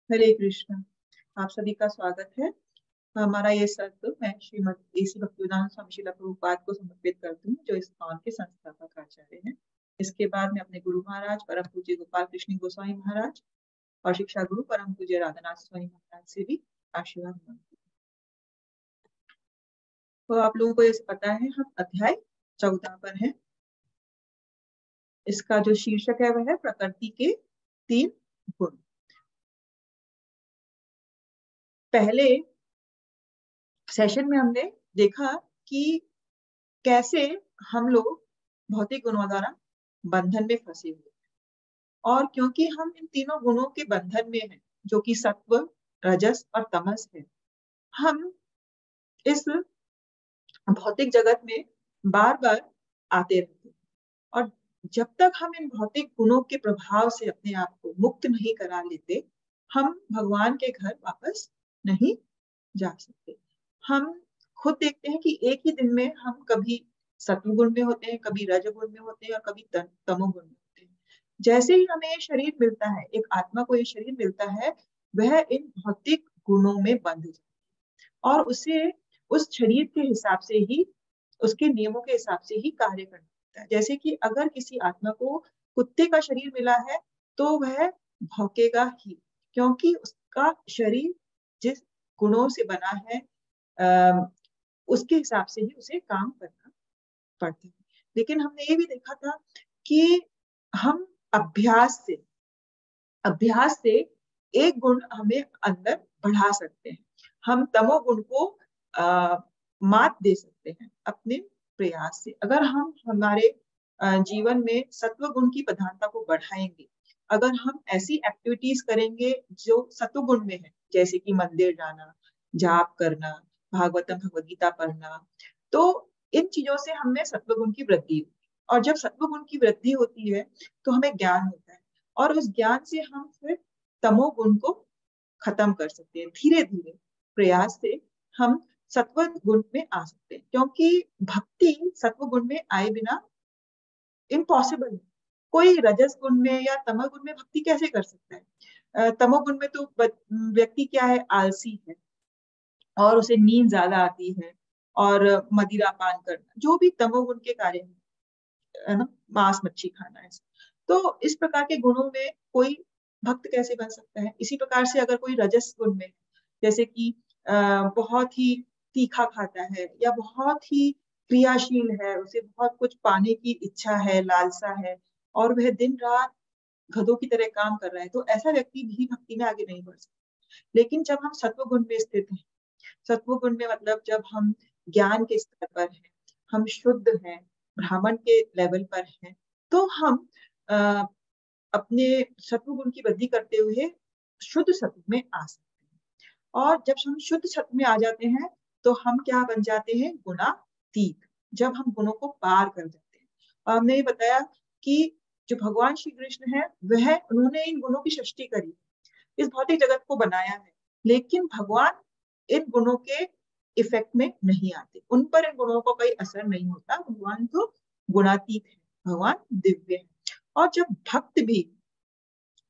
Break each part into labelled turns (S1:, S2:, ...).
S1: हरे कृष्ण। आप सभी का स्वागत है। हमारा ये सत्र मैं श्रीमद एसी भक्तिवेदांत स्वामी श्रील प्रभुपाद को समर्पित करती हूँ, जो इस स्थान के संस्थापक आचार्य हैं। इसके बाद मैं अपने गुरु महाराज परम पूज्य गोपाल कृष्ण गोस्वामी महाराज और शिक्षा गुरु परम पूज्य राधानाथ स्वामी महाराज से भी आशीर्वाद मांगती हूँ। तो आप लोगों को ये पता है, हम अध्याय 14 पर है। इसका जो शीर्षक है वह है प्रकृति के 3 गुण। पहले सेशन में हमने देखा कि कैसे हम लोग भौतिक गुणों द्वारा बंधन में फंसे हुए हैं, और क्योंकि हम इन तीनों गुणों के बंधन में हैं, जो कि सत्व, रजस और तमस है, हम इस भौतिक जगत में बार बार आते रहते हैं। और जब तक हम इन भौतिक गुणों के प्रभाव से अपने आप को मुक्त नहीं करा लेते, हम भगवान के घर वापस नहीं जा सकते। हम खुद देखते हैं कि एक ही दिन में हम कभी सत्वगुण में होते हैं, कभी रजगुण में होते हैं और कभी तमोगुण में होते हैं। जैसे ही हमें ये शरीर मिलता है, एक आत्मा को ये शरीर मिलता है, वह इन भौतिक गुणों में बंध जाता है और उसे उस शरीर के हिसाब से ही, उसके नियमों के हिसाब से ही कार्य करना होता है। जैसे कि अगर किसी आत्मा को कुत्ते का शरीर मिला है तो वह भौंकेगा ही, क्योंकि उसका शरीर जिस गुणों से बना है उसके हिसाब से ही उसे काम करना पड़ता है। लेकिन हमने ये भी देखा था कि हम अभ्यास से एक गुण हमें अंदर बढ़ा सकते हैं। हम तमोगुण को मात दे सकते हैं अपने प्रयास से। अगर हम हमारे जीवन में सत्व गुण की प्रधानता को बढ़ाएंगे, अगर हम ऐसी एक्टिविटीज करेंगे जो सत्व गुण में है, जैसे कि मंदिर जाना, जाप करना, भागवतम भगवद गीता पढ़ना, तो इन चीजों से हमें सत्व गुण की वृद्धि होगी। और जब सत्व गुण की वृद्धि होती है तो हमें ज्ञान होता है, और उस ज्ञान से हम फिर तमोगुण को खत्म कर सकते हैं। धीरे धीरे प्रयास से हम सत्व गुण में आ सकते हैं, क्योंकि भक्ति सत्व गुण में आए बिना इम्पॉसिबल है। कोई रजस गुण में या तमोगुण में भक्ति कैसे कर सकता है? तमोगुण में तो व्यक्ति क्या है, आलसी है और उसे नींद ज्यादा आती है, और मदिरा पान करना, जो भी तमोगुण के कार्य है ना, मांस मच्छी खाना है। तो इस प्रकार के गुणों में कोई भक्त कैसे बन सकता है? इसी प्रकार से अगर कोई रजस गुण में, जैसे कि बहुत ही तीखा खाता है या बहुत ही क्रियाशील है, उसे बहुत कुछ पाने की इच्छा है, लालसा है, और वह दिन रात गधों की तरह काम कर रहा है, तो ऐसा व्यक्ति भी भक्ति में आगे नहीं बढ़ सकता। लेकिन जब हम सत्व गुण में स्थित हैं, सत्व गुण में मतलब जब हम ज्ञान के स्तर पर हैं, हम शुद्ध हैं, ब्राह्मण के लेवल पर हैं, तो हम अ, अपने सत्व गुण की वृद्धि करते हुए शुद्ध सत्व में आ सकते हैं। और जब हम शुद्ध सत्व में आ जाते हैं तो हम क्या बन जाते हैं, गुणातीत। जब हम गुणों को पार कर जाते हैं। और हमने ये बताया कि जो भगवान श्री कृष्ण है, वह उन्होंने इन गुणों की सृष्टि करी, इस भौतिक जगत को बनाया है, लेकिन भगवान इन गुणों के इफेक्ट में नहीं आते, उन पर इन गुणों का कोई असर नहीं होता। भगवान तो गुणातीत है, भगवान दिव्य है। और जब भक्त भी,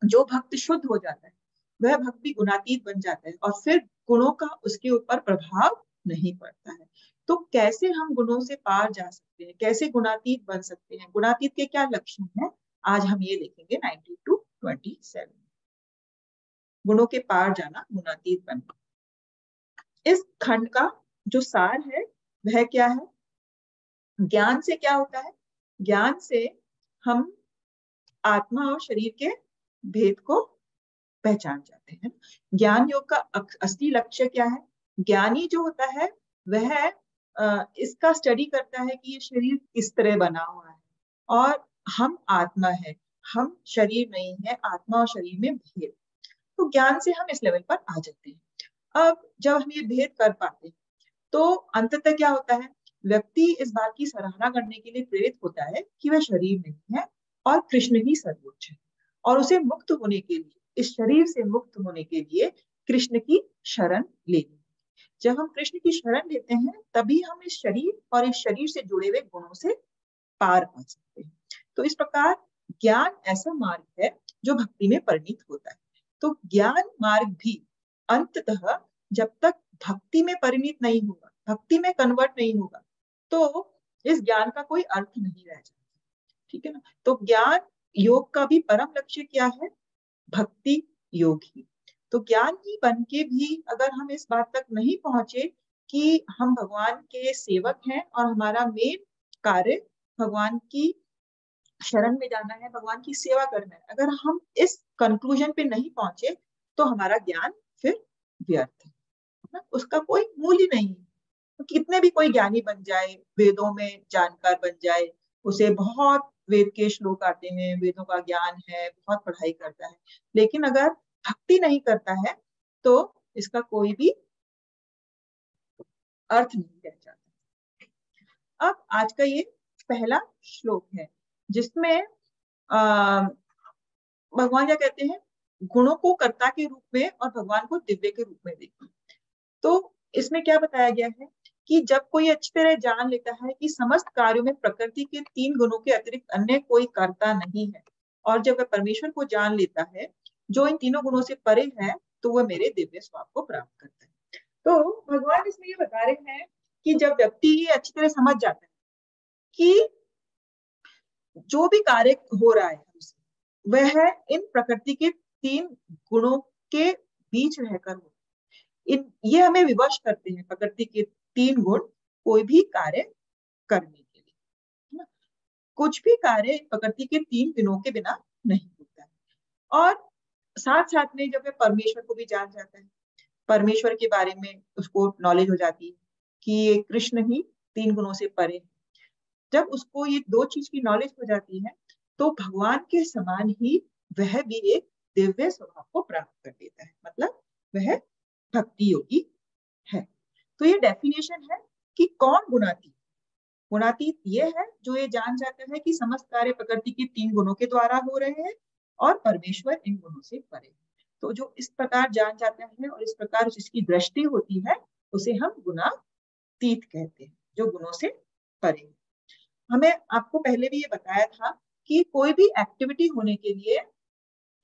S1: जो भक्त शुद्ध हो जाता है, वह भक्त भी गुणातीत बन जाता है, और फिर गुणों का उसके ऊपर प्रभाव नहीं पड़ता है। तो कैसे हम गुणों से पार जा सकते हैं, कैसे गुणातीत बन सकते हैं, गुणातीत के क्या लक्षण हैं, आज हम ये देखेंगे 19 to 27। गुणों के पार जाना, गुणातीत बनना। इस खंड का जो सार है वह क्या है? ज्ञान से क्या होता है? ज्ञान से हम आत्मा और शरीर के भेद को पहचान जाते हैं। ज्ञान योग का असली लक्ष्य क्या है? ज्ञानी जो होता है वह इसका स्टडी करता है कि ये शरीर किस तरह बना हुआ है, और हम आत्मा है, हम शरीर नहीं है, आत्मा और शरीर में भेद। तो ज्ञान से हम इस लेवल पर आ जाते हैं। अब जब हम ये भेद कर पाते हैं तो अंततः क्या होता है, व्यक्ति इस बात की सराहना करने के लिए प्रेरित होता है कि वह शरीर नहीं है और कृष्ण ही सर्वोच्च है, और उसे मुक्त होने के लिए, इस शरीर से मुक्त होने के लिए कृष्ण की शरण लेनी। जब हम कृष्ण की शरण लेते हैं तभी हम इस शरीर और इस शरीर से जुड़े हुए गुणों से पार पा सकते हैं। तो इस प्रकार ज्ञान ऐसा मार्ग है जो भक्ति में परिणित होता है। तो ज्ञान मार्ग भी अंततः जब तक भक्ति में परिणित नहीं होगा, भक्ति में कन्वर्ट नहीं होगा, तो इस ज्ञान का कोई अर्थ नहीं रह जाता। ठीक है ना। तो ज्ञान योग का भी परम लक्ष्य क्या है? भक्ति योग ही। तो ज्ञान ही बन के भी अगर हम इस बात तक नहीं पहुंचे कि हम भगवान के सेवक हैं और हमारा मेन कार्य भगवान की शरण में जाना है, भगवान की सेवा करना है, अगर हम इस कंक्लूजन पे नहीं पहुंचे तो हमारा ज्ञान फिर व्यर्थ है ना, उसका कोई मूल्य नहीं है। तो कितने भी कोई ज्ञानी बन जाए, वेदों में जानकार बन जाए, उसे बहुत वेद के श्लोक आते हैं, वेदों का ज्ञान है, बहुत पढ़ाई करता है, लेकिन अगर भक्ति नहीं करता है तो इसका कोई भी अर्थ नहीं रह जाता। अब आज का ये पहला श्लोक है जिसमें भगवान क्या कहते हैं? गुणों को कर्ता के रूप में और भगवान को दिव्य के रूप में देखना। तो इसमें क्या बताया गया है कि जब कोई अच्छी तरह जान लेता है कि समस्त कार्यों में प्रकृति के 3 गुणों के अतिरिक्त अन्य कोई कर्ता नहीं है, और जब वह परमेश्वर को जान लेता है जो इन तीनों गुणों से परे है, तो वह मेरे दिव्य स्वभाव को प्राप्त करता है। तो भगवान इसमें ये बता रहे हैं कि जब व्यक्ति ये अच्छी तरह समझ जाता है कि जो भी कार्य हो रहा है हमसे, वह इन प्रकृति के 3 गुणों के बीच रहकर हो, ये हमें विवश करते हैं, प्रकृति के 3 गुण कोई भी कार्य करने के लिए, है ना। कुछ भी कार्य प्रकृति के 3 गुणों के बिना नहीं होता है। और साथ साथ में जब वह परमेश्वर को भी जान जाता है, परमेश्वर के बारे में उसको नॉलेज हो जाती है कि ये कृष्ण ही 3 गुणों से परे है, जब उसको ये 2 चीज की नॉलेज हो जाती है तो भगवान के समान ही वह भी एक दिव्य स्वभाव को प्राप्त कर लेता है, मतलब वह भक्ति योगी है। तो ये डेफिनेशन है कि कौन गुणातीत। गुणातीत ये है जो ये जान जाता है कि समस्त कार्य प्रकृति के 3 गुणों के द्वारा हो रहे हैं और परमेश्वर इन गुणों से परे है। तो जो इस प्रकार जान जाता है और इस प्रकार जिसकी दृष्टि होती है उसे हम गुणातीत कहते हैं, जो गुणों से परे है। हमें आपको पहले भी ये बताया था कि कोई भी एक्टिविटी होने के लिए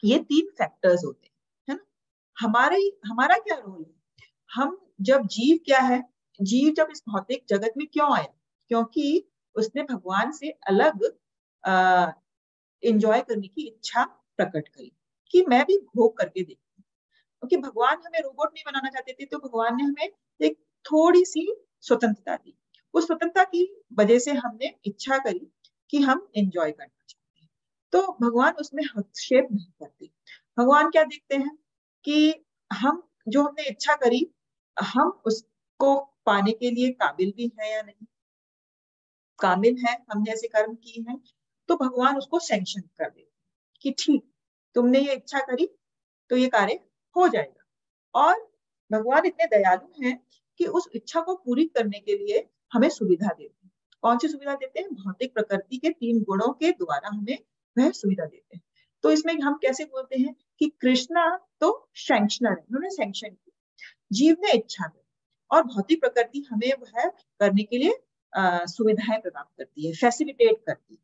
S1: ये 3 फैक्टर्स होते हैं, है ना। हमारा क्या रोल है? हम जब जीव क्या है, जीव जब इस भौतिक जगत में क्यों आया? क्योंकि उसने भगवान से अलग एंजॉय करने की इच्छा प्रकट करी कि मैं भी भोग करके देखूं। क्योंकि भगवान हमें रोबोट नहीं बनाना चाहते थे, तो भगवान ने हमें एक थोड़ी सी स्वतंत्रता दी। उस स्वतंत्रता की वजह से हमने इच्छा करी कि हम एंजॉय करना चाहते हैं, तो भगवान उसमें हस्तक्षेप नहीं करते। भगवान क्या देखते हैं कि हम जो हमने इच्छा करी, हम उसको पाने के लिए काबिल भी है या नहीं। काबिल है, हमने ऐसे कर्म किए हैं, तो भगवान उसको सैंक्शन कर देते कि ठीक, तुमने ये इच्छा करी तो ये कार्य हो जाएगा। और भगवान इतने दयालु हैं कि उस इच्छा को पूरी करने के लिए हमें सुविधा देते हैं। कौन सी सुविधा देते हैं? भौतिक प्रकृति के 3 गुणों के द्वारा हमें वह सुविधा देते हैं। तो इसमें हम कैसे बोलते हैं कि कृष्णा तो सैंक्शनर है, उन्होंने सैंक्शन किया, जीव ने इच्छा की, और भौतिक प्रकृति हमें वह करने के लिए सुविधाएं प्रदान करती है, फैसिलिटेट करती है।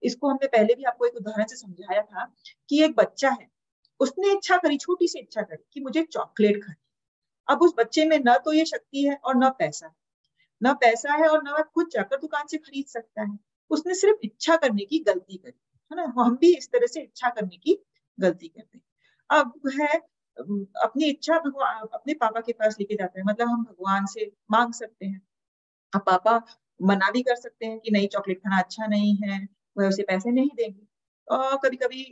S1: इसको हमने पहले भी आपको एक उदाहरण से समझाया था कि एक बच्चा है, उसने इच्छा करी, छोटी सी इच्छा करी कि मुझे चॉकलेट खानी। अब उस बच्चे में न तो ये शक्ति है और न पैसा है, न पैसा है और न वह खुद जाकर दुकान से खरीद सकता है। उसने सिर्फ इच्छा करने की गलती करी, है ना। हम भी इस तरह से इच्छा करने की गलती करते हैं। अब वह अपनी इच्छा भगवान अपने पापा के पास लेके जाता है, मतलब हम भगवान से मांग सकते हैं। अब पापा मना भी कर सकते हैं कि नहीं, चॉकलेट खाना अच्छा नहीं है, वह उसे पैसे नहीं देंगे। और कभी कभी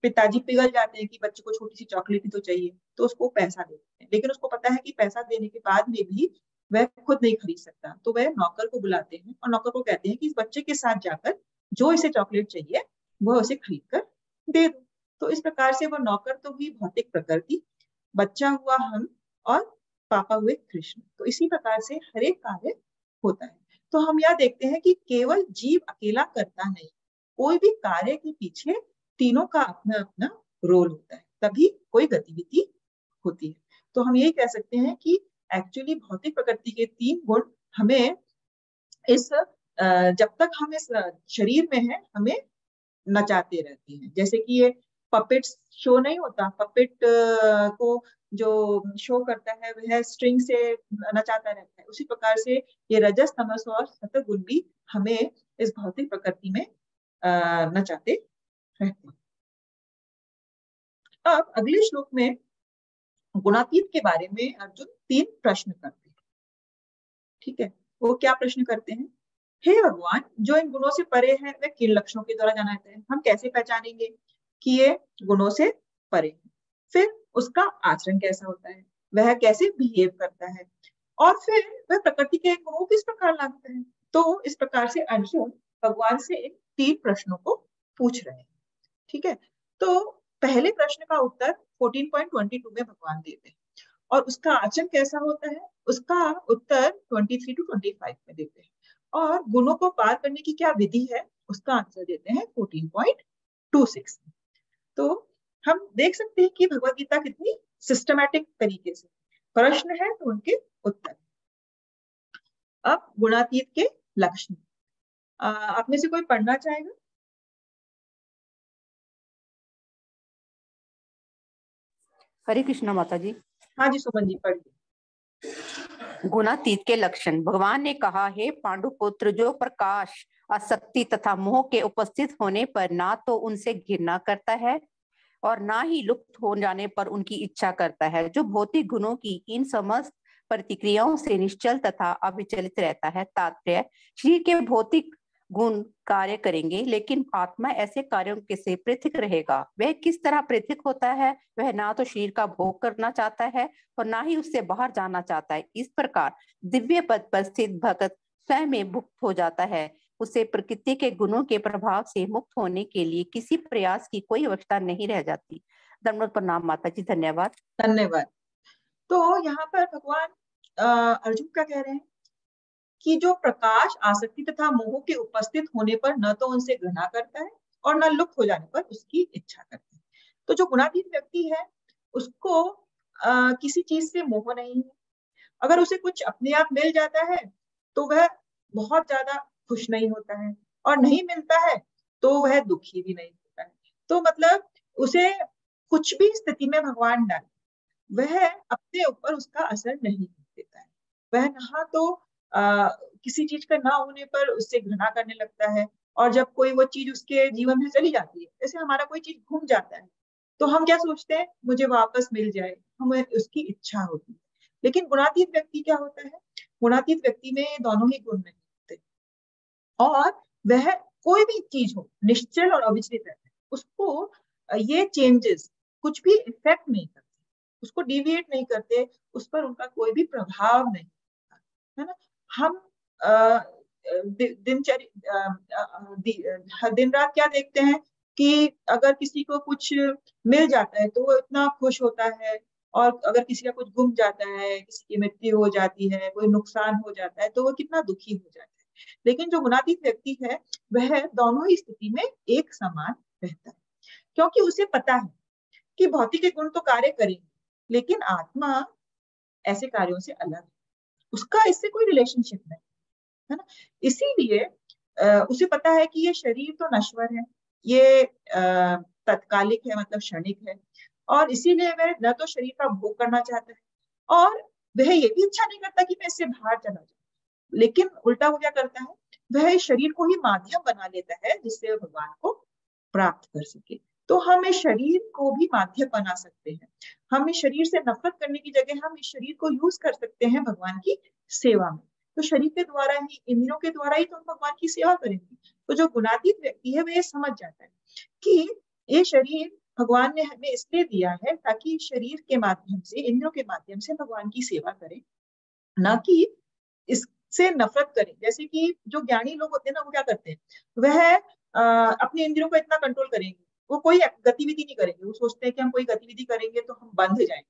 S1: पिताजी पिघल जाते हैं कि बच्चे को छोटी सी चॉकलेट ही तो चाहिए, तो उसको पैसा देते हैं, लेकिन उसको पता है कि पैसा देने के बाद में भी वह खुद नहीं खरीद सकता, तो वह नौकर को बुलाते हैं और नौकर को कहते हैं कि इस बच्चे के साथ जाकर जो इसे चॉकलेट चाहिए वह उसे खरीद कर दे दो। तो इस प्रकार से वह नौकर तो हुई भौतिक प्रकृति, बच्चा हुआ हम, और पापा हुए कृष्ण। तो इसी प्रकार से हर एक कार्य होता है। तो हम यह देखते हैं कि केवल जीव अकेला करता नहीं, कोई भी कार्य के पीछे तीनों का अपना अपना रोल होता है, तभी कोई गतिविधि होती है। तो हम यही कह सकते हैं कि एक्चुअली भौतिक प्रकृति के 3 गुण हमें इस जब तक हम इस शरीर में है हमें नचाते रहते हैं। जैसे कि ये पपेट शो नहीं होता, पपेट को जो शो करता है वह स्ट्रिंग से नचाता रहता है, उसी प्रकार से ये रजस तमस और सत्वगुण भी हमें इस भौतिक प्रकृति में नचाते रहते हैं। अब अगले श्लोक में गुणातीत के बारे में अर्जुन 3 प्रश्न करते हैं। ठीक है, वो क्या प्रश्न करते हैं? हे भगवान, जो इन गुणों से परे है वे किन लक्षणों के द्वारा जाना जाता है? हम कैसे पहचानेंगे कि ये गुणों से परे है? फिर उसका आचरण कैसा होता है, वह कैसे बिहेव करता है, और फिर वह प्रकृति के गुणों को किस प्रकार लागता है? तो इस प्रकार से अर्जुन भगवान से इन 3 प्रश्नों को पूछ रहे हैं। ठीक है, तो पहले प्रश्न का उत्तर 14.22 में भगवान देते हैं, और उसका आचरण कैसा होता है उसका उत्तर 23 to 25 में देते हैं, और गुणों को पार करने की क्या विधि है उसका आंसर देते हैं 14.26 में। तो हम देख सकते हैं कि भगवत गीता कितनी सिस्टमैटिक तरीके से प्रश्न है तो उनके उत्तर। अब गुणातीत के लक्षण, आप में से कोई पढ़ना चाहेगा?
S2: हरे कृष्णा माता जी।
S1: हाँ जी, सुमन जी पढ़िए।
S2: गुणातीत के लक्षण। भगवान ने कहा, हे पांडुपुत्र, जो प्रकाश, आसक्ति तथा मोह के उपस्थित होने पर ना तो उनसे घृणा करता है और ना ही लुप्त हो जाने पर उनकी इच्छा करता है, जो भौतिक गुणों की इन समस्त प्रतिक्रियाओं से निश्चल तथा अविचलित रहता है। तात्पर्य, शरीर के भौतिक गुण कार्य करेंगे लेकिन आत्मा ऐसे कार्यों के से पृथक रहेगा। वह किस तरह पृथक होता है? वह ना तो शरीर का भोग करना चाहता है और ना ही उससे बाहर जाना चाहता है। इस प्रकार दिव्य पद पर स्थित भक्त स्वयं में मुक्त हो जाता है। उसे प्रकृति के गुणों के प्रभाव से मुक्त होने के लिए किसी प्रयास की कोई आवश्यकता नहीं रह जाती। दंडवत प्रणाम माता जी, धन्यवाद।
S1: धन्यवाद। तो यहाँ पर भगवान अर्जुन क्या कह रहे हैं कि जो प्रकाश, आसक्ति तथा मोह के उपस्थित होने पर न तो उनसे घृणा करता है और न लुप्त हो जाने पर उसकी इच्छा करता है। तो जो गुणातीत व्यक्ति है उसको किसी चीज से मोह नहीं है। अगर उसे कुछ अपने आप मिल जाता है तो वह बहुत ज्यादा खुश नहीं होता है, और नहीं मिलता है तो वह दुखी भी नहीं होता है। तो मतलब उसे कुछ भी स्थिति में भगवान डाले वह अपने ऊपर उसका असर नहीं देता है। वह ना तो किसी चीज का ना होने पर उससे घृणा करने लगता है, और जब कोई वो चीज उसके जीवन में चली जाती है, जैसे हमारा कोई चीज घूम जाता है तो हम क्या सोचते हैं, मुझे वापस मिल जाए, हमें उसकी इच्छा होती है। लेकिन गुणातीत व्यक्ति क्या होता है, गुणातीत व्यक्ति में दोनों ही गुण नहीं होते, और वह कोई भी चीज हो निश्चल और अविचलित रहता है। उसको ये चेंजेस कुछ भी इफेक्ट नहीं करते, उसको डिविएट नहीं करते, उस पर उनका कोई भी प्रभाव नहीं, है ना। हम दिन रात क्या देखते हैं कि अगर किसी को कुछ मिल जाता है तो वो इतना खुश होता है, और अगर किसी का कुछ गुम जाता है, किसी की मृत्यु हो जाती है, कोई नुकसान हो जाता है तो वो कितना दुखी हो जाता है। लेकिन जो गुणातीत व्यक्ति है वह दोनों ही स्थिति में एक समान रहता है, क्योंकि उसे पता है कि भौतिक गुण तो कार्य करेंगे लेकिन आत्मा ऐसे कार्यों से अलग है, उसका इससे कोई रिलेशनशिप नहीं, है ना। इसीलिए उसे पता है कि ये शरीर तो नश्वर है, ये तत्कालिक है, मतलब क्षणिक है, और इसीलिए वह न तो शरीर का भोग करना चाहता है, और वह ये भी इच्छा नहीं करता कि मैं इससे बाहर चला जाऊं। लेकिन उल्टा वो क्या करता है, वह इस शरीर को ही माध्यम बना लेता है जिससे वह भगवान को प्राप्त कर सके। तो हम इस शरीर को भी माध्यम बना सकते हैं। हम इस शरीर से नफरत करने की जगह हम इस शरीर को यूज कर सकते हैं भगवान की सेवा में। तो शरीर के द्वारा ही, इंद्रियों के द्वारा ही तो हम भगवान की सेवा करेंगे। तो जो गुणातीत व्यक्ति है वह ये समझ जाता है कि ये शरीर भगवान ने हमें इसलिए दिया है ताकि शरीर के माध्यम से, इंद्रियों के माध्यम से भगवान की सेवा करें, ना कि इससे नफरत करें। जैसे कि जो ज्ञानी लोग होते हैं ना, वो क्या करते हैं, वह अपने इंद्रियों को इतना कंट्रोल करेंगे, वो कोई गतिविधि नहीं करेंगे। वो सोचते हैं कि हम कोई गतिविधि करेंगे तो हम बंध जाएंगे,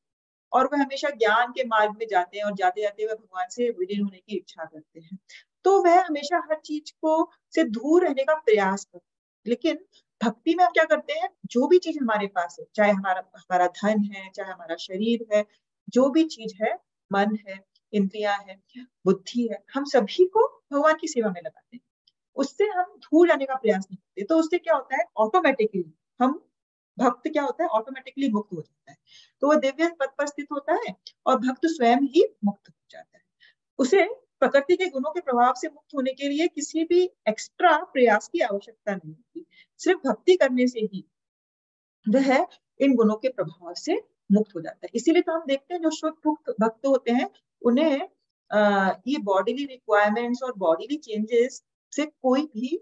S1: और वह हमेशा ज्ञान के मार्ग में जाते हैं, और जाते जाते वह भगवान से विलीन होने की इच्छा करते हैं। तो वह हमेशा हर चीज को से दूर रहने का प्रयास करते हैं। लेकिन भक्ति में हम क्या करते हैं, जो भी चीज हमारे पास है, चाहे हमारा हमारा धन है, चाहे हमारा शरीर है, जो भी चीज है, मन है, इंद्रियां है, बुद्धि है, हम सभी को भगवान की सेवा में लगाते हैं। उससे हम दूर जाने का प्रयास नहीं करते। तो उससे क्या होता है, ऑटोमेटिकली हम भक्त क्या होता है, ऑटोमेटिकली मुक्त हो जाता है। तो वो दिव्य पद पर स्थित होता है और भक्त स्वयं ही मुक्त हो जाता है। उसे प्रकृति के गुणों के प्रभाव से मुक्त होने के लिए किसी भी एक्स्ट्रा प्रयास की आवश्यकता नहीं होती, सिर्फ भक्ति करने से ही वह इन गुणों के प्रभाव से मुक्त हो जाता है। इसीलिए तो हम देखते हैं जो शुद्ध भक्त होते हैं उन्हें ये बॉडीली रिक्वायरमेंट्स और बॉडीली चेंजेस से कोई भी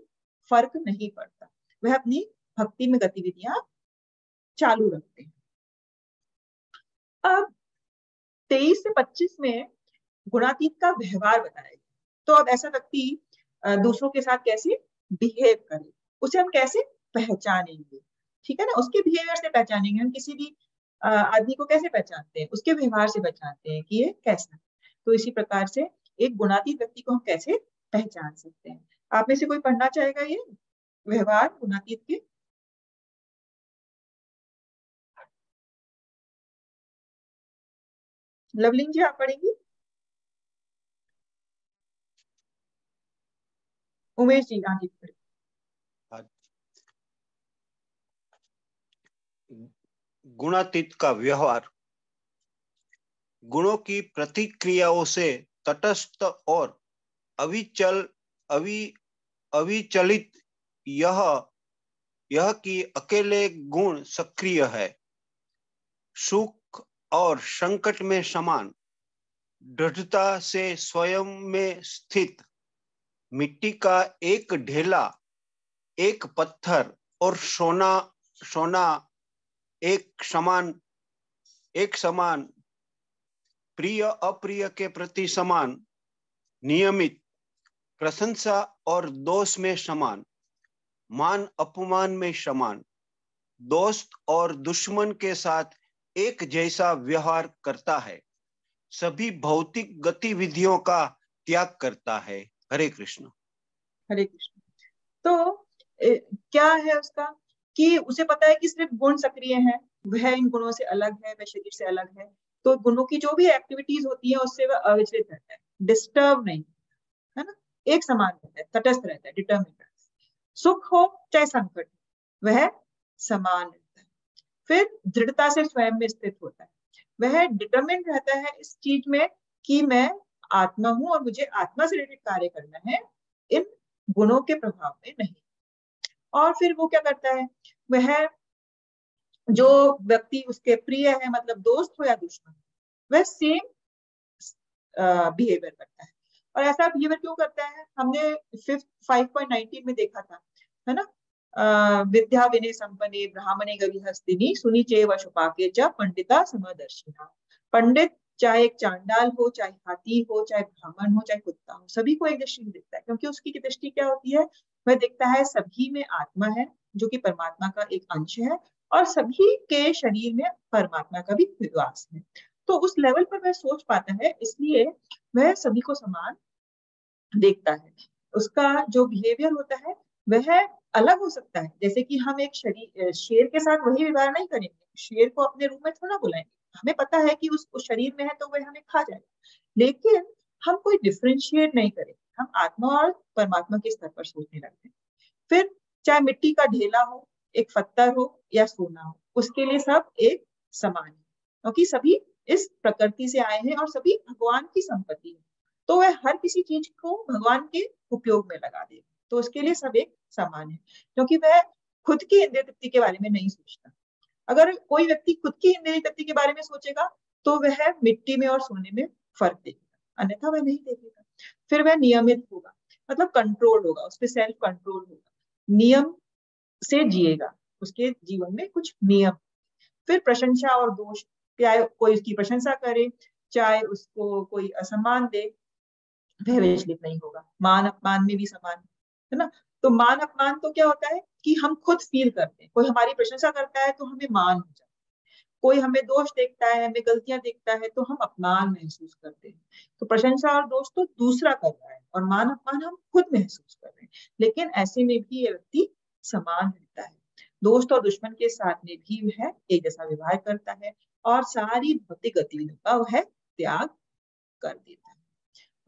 S1: फर्क नहीं पड़ता, वह अपनी भक्ति में गतिविधियां चालू रखते हैं। अब 23 से 25 में गुणातीत का व्यवहार बताया गया। तो अब ऐसा व्यक्ति दूसरों के साथ कैसे बिहेव करे, उसे हम कैसे पहचानेंगे, ठीक है ना, उसके बिहेवियर से पहचानेंगे। हम किसी भी आदमी को कैसे पहचानते हैं, उसके व्यवहार से पहचानते हैं कि ये कैसा है। तो इसी प्रकार से एक गुणातीत व्यक्ति को हम कैसे पहचान सकते हैं। आप में से कोई पढ़ना चाहेगा ये व्यवहार गुणातीत के? लवलिंग जी आप पढ़ेंगी? उमेश जी हाँ जी पढ़ेंगे।
S3: गुणातीत का व्यवहार गुणों की प्रतिक्रियाओं से तटस्थ और अविचलित यह कि अकेले गुण सक्रिय है, सुख और संकट में समान, दृढ़ता से स्वयं में स्थित, मिट्टी का एक ढेला, एक पत्थर और सोना एक समान, प्रिय अप्रिय के प्रति समान, नियमित, प्रशंसा और दोष में समान, मान अपमान में समान, दोस्त और दुश्मन के साथ एक जैसा व्यवहार करता है, सभी भौतिक गतिविधियों का त्याग करता है। हरे कृष्ण।
S1: हरे कृष्ण। तो क्या है उसका कि उसे पता है कि सिर्फ गुण सक्रिय हैं, वह इन गुणों से अलग है, वह शरीर से अलग है। तो गुणों की जो भी एक्टिविटीज होती है उससे वह अविचलित रहता है, डिस्टर्ब नहीं, है ना, एक समान रहता है, तटस्थ रहता है, डिटर्मिन रहता है। सुख हो चाहे संकट, वह समान रहता है। फिर दृढ़ता से स्वयं में स्थित होता है, वह डिटर्मिन रहता है इस चीज में कि मैं आत्मा हूं और मुझे आत्मा से रिलेटेड कार्य करना है, इन गुणों के प्रभाव में नहीं। और फिर वो क्या करता है, वह जो व्यक्ति उसके प्रिय है, मतलब दोस्त हो या दुश्मन, वह सेम बिहेवियर करता है। और ऐसा बिहेवियर क्यों करता है, हमने 5.19 में देखा था, है ना, विद्या विनय संपन्ने ब्राह्मणे गविहस्तिनी सुनी चे वशुपाके च पंडिता समदर्शिना। पंडित चाहे एक चांडाल हो, चाहे हाथी हो, चाहे ब्राह्मण हो, चाहे कुत्ता हो, सभी को एक दृष्टि दिखता है, क्योंकि उसकी दृष्टि क्या होती है, वह दिखता है सभी में आत्मा है जो कि परमात्मा का एक अंश है, और सभी के शरीर में परमात्मा का भी निवास है। तो उस लेवल पर वह सोच पाता है, इसलिए वह सभी को समान देखता है। उसका जो बिहेवियर होता है वह अलग हो सकता है, जैसे कि हम एक शेर के साथ वही व्यवहार नहीं करेंगे, शेर को अपने रूम में थोड़ा बुलाएंगे, हमें पता है कि उस शरीर में है तो वह हमें खा जाएगा, लेकिन हम कोई डिफ्रेंशिएट नहीं करेंगे, हम आत्मा और परमात्मा के स्तर पर सोचने लगते हैं। फिर चाहे मिट्टी का ढेला हो, एक पत्थर हो या सोना हो, उसके लिए सब एक समान है, क्योंकि सभी इस प्रकृति से आए हैं और सभी भगवान की संपत्ति है। तो वह हर किसी चीज को भगवान के उपयोग में लगा देगा, तो उसके लिए सब एक समान है, क्योंकि वह खुद की इंद्रिय तृप्ति के बारे में नहीं सोचता। अगर कोई व्यक्ति खुद की इंद्रिय तृप्ति के बारे में सोचेगा तो वह मिट्टी में और सोने में फर्क देखेगा, अन्यथा वह नहीं देखेगा। फिर वह नियमित होगा, मतलब कंट्रोल होगा, उस पर सेल्फ कंट्रोल होगा, नियम से जिएगा, उसके जीवन में कुछ नियम। फिर प्रशंसा और दोष, चाहे कोई उसकी प्रशंसा करे चाहे उसको कोई असम्मान दे, वह विचलित नहीं होगा। मान अपमान में भी समान है ना। तो मान अपमान तो क्या होता है कि हम खुद फील करते हैं, कोई हमारी प्रशंसा करता है तो हमें मान हो जाता है, कोई हमें दोष देखता है, हमें गलतियां देखता है तो हम अपमान महसूस करते हैं। तो प्रशंसा और दोष तो दूसरा कर रहा है और मान अपमान हम खुद महसूस कर रहे हैं, लेकिन ऐसे में भी ये व्यक्ति समान रहता है। दोस्त और दुश्मन के साथ में भी वह एक जैसा व्यवहार करता है और सारी भौतिक गतिविधियों का वह त्याग कर देता है।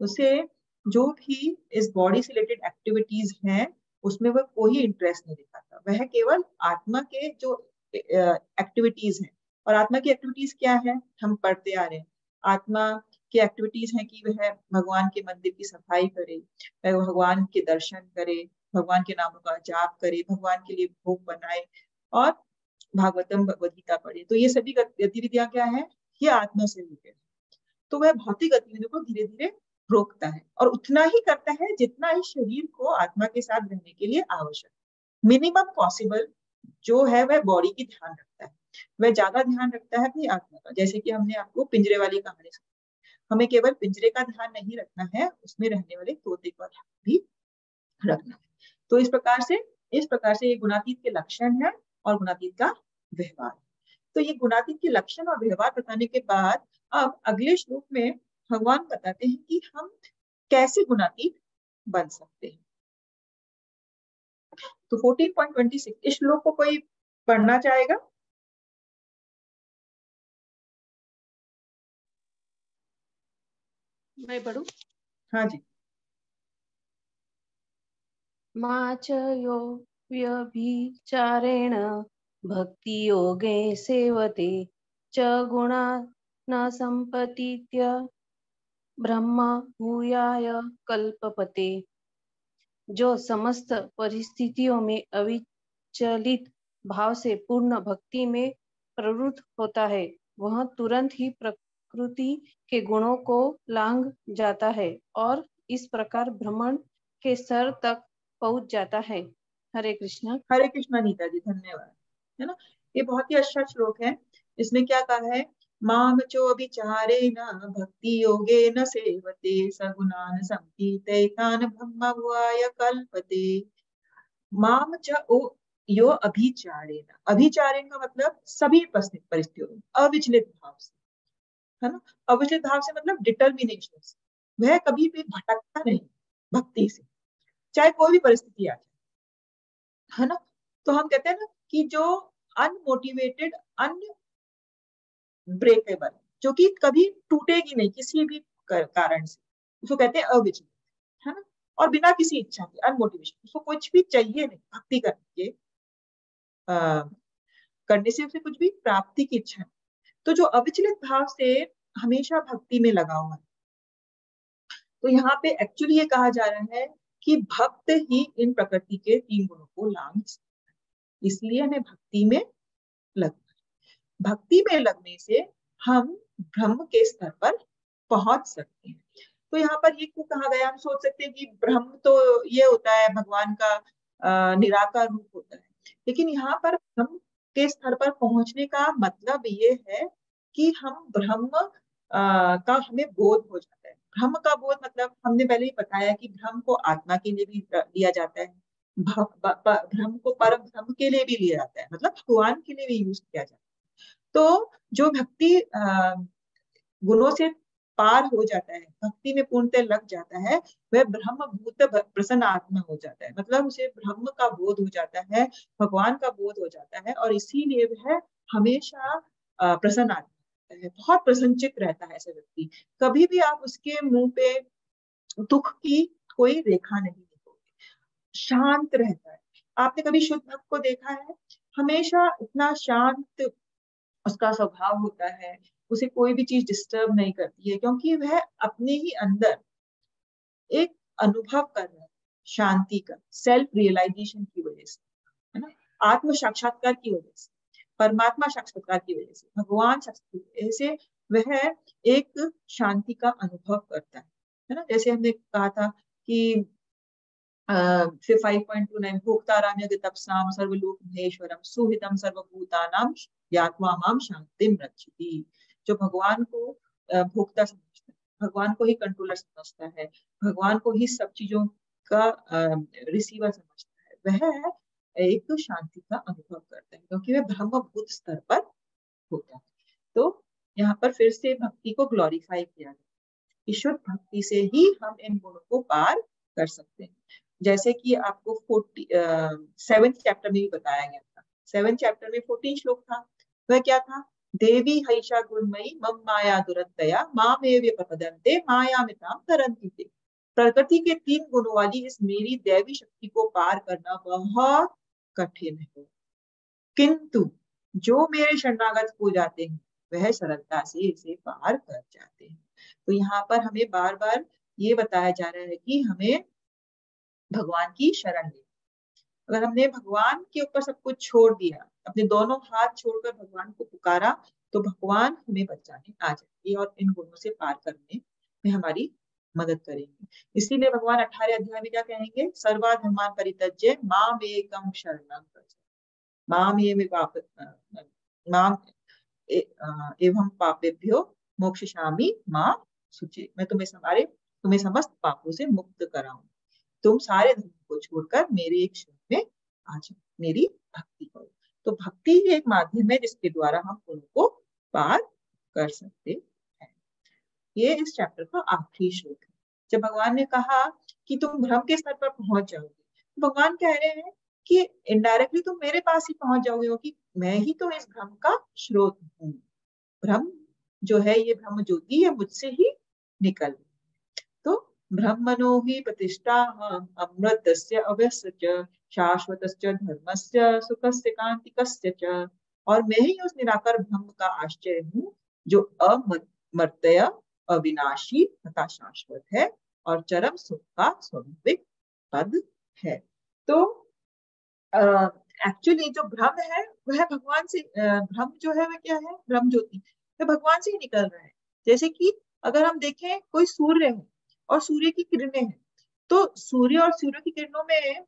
S1: उसे जो भी इस बॉडी से रिलेटेड एक्टिविटीज हैं उसमें वह कोई इंटरेस्ट नहीं दिखाता, वह केवल आत्मा के जो एक्टिविटीज हैं। और आत्मा की एक्टिविटीज क्या है, हम पढ़ते आ रहे हैं। आत्मा की एक्टिविटीज है कि वह भगवान के मंदिर की सफाई करे, वह भगवान के दर्शन करे, भगवान के नामों का जाप करे, भगवान के लिए भोग बनाए और भागवतम भगवद गीता पढ़े। तो ये सभी गतिविधियां क्या है, ये आत्मा से रिलेटेड है। तो वह भौतिक गतिविधियों को धीरे धीरे रोकता है और उतना ही करता है जितना इस शरीर को आत्मा के साथ रहने के लिए आवश्यक, मिनिमम पॉसिबल जो है वह बॉडी की ध्यान रखता है। वह ज्यादा ध्यान रखता है अपनी आत्मा का। जैसे कि हमने आपको पिंजरे वाली कहानी सुनी, हमें केवल पिंजरे का ध्यान नहीं रखना है, उसमें रहने वाले तोते का ध्यान भी रखना है। तो इस प्रकार से ये गुणातीत के लक्षण है और गुणातीत का व्यवहार। तो ये गुणातीत के लक्षण और व्यवहार बताने के बाद अब अगले श्लोक में भगवान बताते हैं कि हम कैसे गुणातीत बन सकते हैं। तो 14.26 इस श्लोक को कोई पढ़ना चाहेगा?
S4: मैं पढ़ूं?
S1: हाँ जी।
S4: माच यो व्यभिचारेण भक्ति योगे सेवते च गुणा न संपतीत्य ब्रह्म भूयाय कल्पपते। जो समस्त परिस्थितियों में अविचलित भाव से पूर्ण भक्ति में प्रवृत्त होता है, वह तुरंत ही प्रकृति के गुणों को लांघ जाता है और इस प्रकार ब्रह्मांड के स्तर तक पहुंच जाता है। हरे कृष्णा।
S1: हरे कृष्णा नीता जी, धन्यवाद। है ना, ये बहुत ही अच्छा श्लोक है। इसमें क्या कहा है, माम चो विचारे न भक्ति योगे न सेवते सगुणान संकीर्तैतान ब्रह्म भुआय कल्पते। माम च ओ यो अभिचारेण, अभिचारेण का मतलब सभी परिस्थितियों में अविचलित भाव से, है ना। अविचलित भाव से मतलब डिटर्मिनेशन से, वह कभी भी भटकता नहीं भक्ति से, चाहे कोई भी परिस्थिति आ जाए, है ना। तो हम कहते हैं ना कि जो अनमोटिवेटेड अनब्रेकेबल, जो कि कभी टूटेगी नहीं किसी भी कारण से, उसको कहते हैं अविचलित, है ना। और बिना किसी इच्छा के, अनमोटिवेशन, उसको कुछ भी चाहिए नहीं भक्ति करने से उसे कुछ भी प्राप्ति की इच्छा नहीं। तो जो अविचलित भाव से हमेशा भक्ति में लगा हुआ है, तो यहाँ पे एक्चुअली ये कहा जा रहा है कि भक्त ही इन प्रकृति के 3 गुणों को लांघ सकता है, इसलिए हमें भक्ति में लगना है। भक्ति में लगने से हम ब्रह्म के स्तर पर पहुंच सकते हैं। तो यहाँ पर ये क्यों कहा गया, हम सोच सकते हैं कि ब्रह्म तो ये होता है भगवान का निराकार रूप होता है, लेकिन यहाँ पर ब्रह्म के स्तर पर पहुंचने का मतलब ये है कि हम ब्रह्म का हमें बोध हो जाता है। ब्रह्म का बोध मतलब हमने पहले ही बताया कि ब्रह्म को आत्मा के लिए भी लिया जाता है, ब्रह्म को परम ब्रह्म के लिए भी लिया जाता है, मतलब भगवान के लिए भी यूज किया जाता है। तो जो भक्ति गुणों से पार हो जाता है, भक्ति में पूर्णतः लग जाता है, वह ब्रह्म भूत प्रसन्न आत्मा हो जाता है, मतलब उसे ब्रह्म का बोध हो जाता है, भगवान का बोध हो जाता है, और इसीलिए वह हमेशा प्रसन्न आत्मा है, बहुत प्रसन्नचित रहता है ऐसा व्यक्ति। कभी भी आप उसके मुंह पे दुख की कोई रेखा नहीं देखोगे, शांत रहता है। आपने कभी शुद्ध भक्त को देखा है, हमेशा इतना शांत उसका स्वभाव होता है, उसे कोई भी चीज डिस्टर्ब नहीं करती है, क्योंकि वह अपने ही अंदर एक अनुभव कर रहा है शांति का, सेल्फ रियलाइजेशन की वजह से, है ना, आत्म साक्षात्कार की वजह से, परमात्मा साक्षात्कार की वजह से, भगवान साक्षात्कार की वजह से वह एक शांति का अनुभव करता है ना। जैसे हमने कहा था कि 5.29 भोक्ताराम्य तपसाम सर्वलोक महेश्वरम सुहितम सर्वभूतानां यात्वा माम शांतिम रक्षति। जो भगवान को भोक्ता समझता है, भगवान को ही कंट्रोलर समझता है, भगवान को ही सब चीजों का रिसीवर समझता है, वह एक शांति का अनुभव करता है, क्योंकि वह ब्रह्मभूत स्तर पर होता है। तो यहाँ पर फिर से भक्ति को ग्लोरीफाई किया गया, शुद्ध भक्ति से ही हम इन गुणों को पार कर सकते हैं। जैसे कि आपको 7th चैप्टर में भी बताया गया था, 7th चैप्टर में 14 श्लोक था, वह क्या था, देवी हैषा गुणमयी मम माया दुरत्तया मामेव प्रपद्यन्ते मायामितां तरन्ति ते। प्रकृति के 3 गुणों वाली इस मेरी दैवी शक्ति को पार करना बहुत कठिन है, किंतु जो मेरे शरणागत हो जाते हैं वह सरलता से इसे पार कर जाते हैं। तो यहाँ पर हमें बार बार ये बताया जा रहा है कि हमें भगवान की शरण लें। अगर हमने भगवान के ऊपर सब कुछ छोड़ दिया, अपने दोनों हाथ छोड़कर भगवान को पुकारा, तो भगवान हमें बचाने आ जाएंगे और इन गुणों से पार करने में हमारी मदद करेंगे। इसीलिए भगवान 18 अध्याय में क्या कहेंगे? सर्वा धर्मान परित्यज्य माम एकम शरणं व्रज, माम एवं पापेभ्यो मोक्षयिष्यामि मां शुचि। मैं तुम्हें समस्त पापों से मुक्त कराऊं। तुम सारे धर्म को छोड़कर मेरे एक शरण में आ जाओ, मेरी भक्ति करो। तो भक्ति ही एक माध्यम है जिसके द्वारा हम उनको पार कर सकते हैं। ये इस चैप्टर का आखिरी श्लोक है। जब भगवान ने कहा कि तुम भ्रम के स्तर पर पहुंच जाओगे, तो भगवान कह रहे हैं कि इनडायरेक्टली तुम मेरे पास ही पहुंच जाओगे, क्योंकि मैं ही तो इस भ्रम का स्रोत हूँ। भ्रम जो है, ये ब्रह्म ज्योति है, मुझसे ही निकल। तो ब्रह्मणो हि प्रतिष्ठाहम् अमृतस्य अव्यस्य च शाश्वतस्य धर्मस्य सुखस्य कांतिकस्य च। और मैं ही उस निराकार ब्रह्म का आश्चर्य हूँ जो अमर्त्य, अविनाशी तथा शाश्वत है और चरम सुख का स्वाभाविक पद है। तो एक्चुअली जो ब्रह्म है वह भगवान से, ब्रह्म जो है वह क्या है? ब्रह्म ज्योति, वह भगवान से ही निकल रहा है। जैसे कि अगर हम देखें कोई सूर्य है और सूर्य की किरणें हैं, तो सूर्य और सूर्य की किरणों में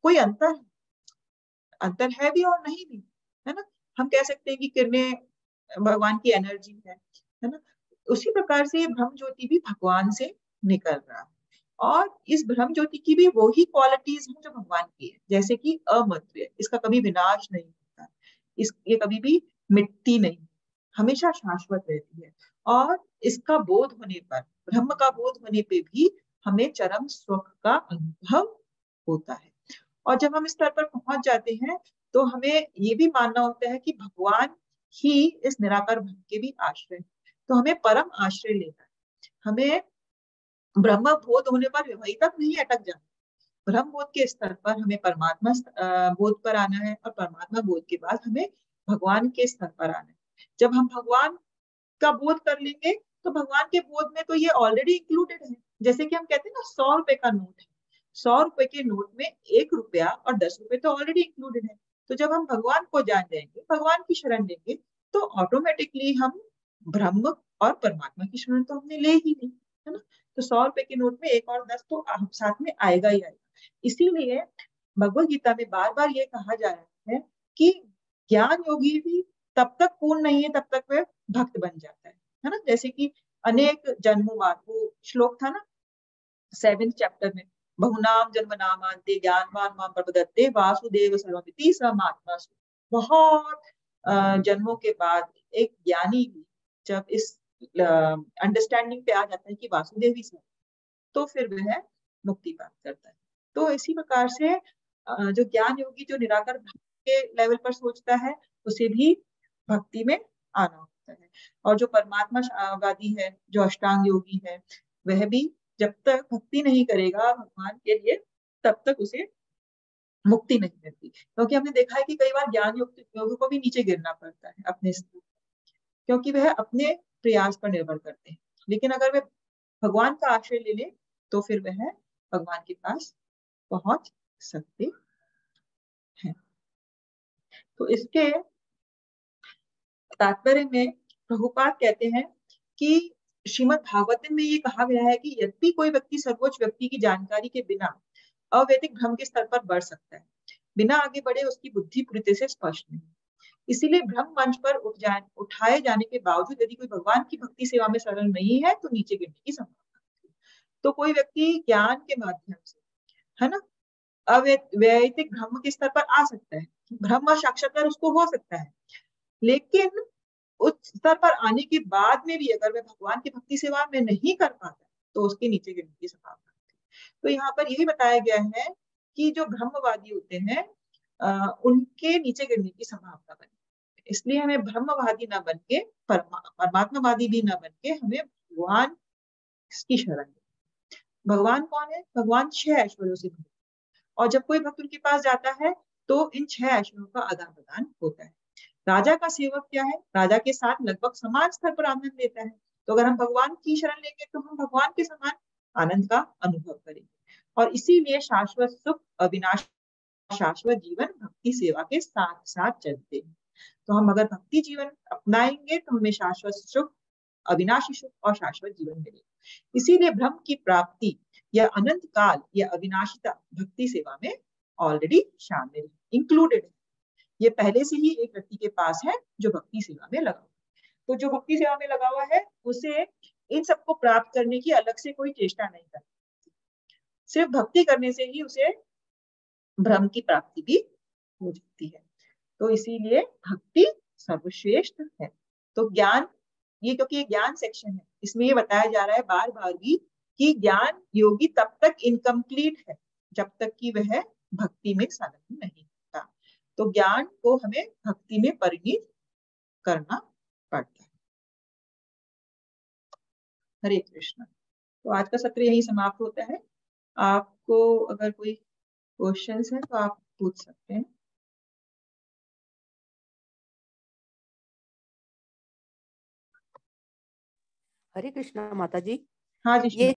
S1: कोई अंतर है भी और नहीं भी, है ना। हम कह सकते हैं कि किरणें भगवान की एनर्जी है ना। उसी प्रकार से ये ब्रह्म ज्योति भी भगवान से निकल रहा है और इस ब्रह्म ज्योति की भी वही क्वालिटीज हैं जो भगवान की है। जैसे कि अमर्त्य, इसका कभी विनाश नहीं होता, ये कभी भी मिटती नहीं, हमेशा शाश्वत रहती है। और इसका बोध होने पर, ब्रह्म का बोध होने पे भी हमें चरम सुख का अनुभव होता है। और जब हम इस स्तर पर पहुंच जाते हैं तो हमें ये भी मानना होता है कि भगवान ही इस निराकार ब्रह्म के भी आश्रय, तो हमें परम आश्रय लेना है। हमें ब्रह्म बोध होने पर वही तक नहीं अटक जाना, ब्रह्म बोध के स्तर पर हमें परमात्मा बोध पर आना है और परमात्मा बोध के बाद हमें भगवान के स्तर पर आना है। जब हम भगवान का बोध कर लेंगे तो भगवान के बोध में तो ये ऑलरेडी इंक्लूडेड है। जैसे कि हम कहते हैं ना 100 रुपए का नोट है, 100 रुपए के नोट में 1 रुपया और 10 रुपए तो ऑलरेडी इंक्लूडेड है। तो जब हम भगवान को जान जाएंगे, भगवान की शरण लेंगे, तो ऑटोमेटिकली हम ब्रह्म और परमात्मा की शरण तो हमने ले ही ली, है ना। तो 100 रुपए के नोट में 1 और 10 तो साथ में आएगा ही आएगा। इसीलिए भगवत गीता में बार बार ये कहा जा रहा है कि ज्ञान योगी भी तब तक पूर्ण नहीं है तब तक वह भक्त बन जाता है ना। जैसे कि अनेक जन्मों बाद, वो श्लोक था ना 7th चैप्टर में, बहुनाम जन्म नामांते ज्ञानवान मां प्रपद्यते वासुदेव सर्वमिति समात्मा। बहुत जन्मों के बाद एक ज्ञानी भी जब इस अंडरस्टैंडिंग पे आ जाता है कि वासुदेव ही सब, तो फिर वह मुक्ति प्राप्त करता है। तो इसी प्रकार से जो ज्ञान योगी, जो निराकार के लेवल पर सोचता है, उसे भी भक्ति में आना होता है। और जो परमात्मावादी है, जो अष्टांग योगी है, वह भी जब तक भक्ति नहीं करेगा भगवान के लिए, तब तक उसे मुक्ति नहीं मिलती। क्योंकि हमने देखा है कि कई बार ज्ञान योगी को भी नीचे गिरना पड़ता है अपने स्तर, क्योंकि वह अपने प्रयास पर निर्भर करते हैं। लेकिन अगर वे भगवान का आश्रय ले ले तो फिर वह भगवान के पास पहुंच सकते हैं। तो इसके तात्पर्य में प्रभुपाद कहते हैं कि श्रीमद् भागवतम में ये कहा गया है कि यदि कोई व्यक्ति सर्वोच्च व्यक्ति की जानकारी के बिना अवैदिक भ्रम के स्तर पर बढ़ सकता है, बिना आगे बढ़े उसकी बुद्धि पूरी तरह से स्पष्ट नहीं। इसीलिए ब्रह्म मंच पर उठाए जाने के बावजूद यदि कोई भगवान की भक्ति सेवा में सरल नहीं है तो नीचे गिरने की संभावना है। तो कोई व्यक्ति ज्ञान के माध्यम से, है ना, अवैदिक ब्रह्म के स्तर पर आ सकता है, ब्रह्म साक्षात्कार उसको हो सकता है, लेकिन उस स्तर पर आने के बाद में भी अगर वह भगवान की भक्ति सेवा में नहीं कर पाता तो उसके नीचे गिरने की संभावना है। तो यहाँ पर यही बताया गया है कि जो ब्रह्मवादी होते हैं उनके नीचे गिरने की संभावना बनी। इसलिए हमें ब्रह्मवादी ना बन के, परमात्मावादी भी ना बन के, हमें भगवान की शरण। भगवान कौन है? भगवान 6 ऐश्वर्यों से भरे, और जब कोई भक्त उनके पास जाता है तो इन 6 ऐश्वर्यों का आदान प्रदान होता है। राजा का सेवक क्या है, राजा के साथ लगभग समान स्तर पर आनंद लेता है। तो अगर हम भगवान की शरण लेंगे तो हम भगवान के समान आनंद का अनुभव करेंगे। और इसीलिए शाश्वत सुख, अविनाशी शाश्वत जीवन भक्ति सेवा के साथ साथ चलते हैं। तो हम अगर भक्ति जीवन अपनाएंगे तो हमें शाश्वत सुख, अविनाशी सुख और शाश्वत जीवन मिलेगा। इसीलिए ब्रह्म की प्राप्ति या अनंत काल या अविनाशिता भक्ति सेवा में ऑलरेडी शामिल, इंक्लूडेड है। ये पहले से ही एक व्यक्ति के पास है जो भक्ति सेवा में लगा हुआ है। तो जो भक्ति सेवा में लगा हुआ है उसे इन सबको प्राप्त करने की अलग से कोई चेष्टा नहीं करनी, सिर्फ भक्ति करने से ही उसे ब्रह्म की प्राप्ति भी हो जाती है। तो इसीलिए भक्ति सर्वश्रेष्ठ है। तो ज्ञान, ये क्योंकि ये ज्ञान सेक्शन है, इसमें ये बताया जा रहा है बार बार भी कि ज्ञान योगी तब तक इनकम्प्लीट है जब तक कि वह भक्ति में संलग्न नहीं होता। तो ज्ञान को हमें भक्ति में परिणित करना पड़ता है। हरे कृष्ण। तो आज का सत्र यही समाप्त होता है। आपको अगर कोई क्वेश्चंस है तो आप पूछ सकते हैं।
S2: हरे कृष्णा माता जी।
S1: हाँ जी।
S2: ये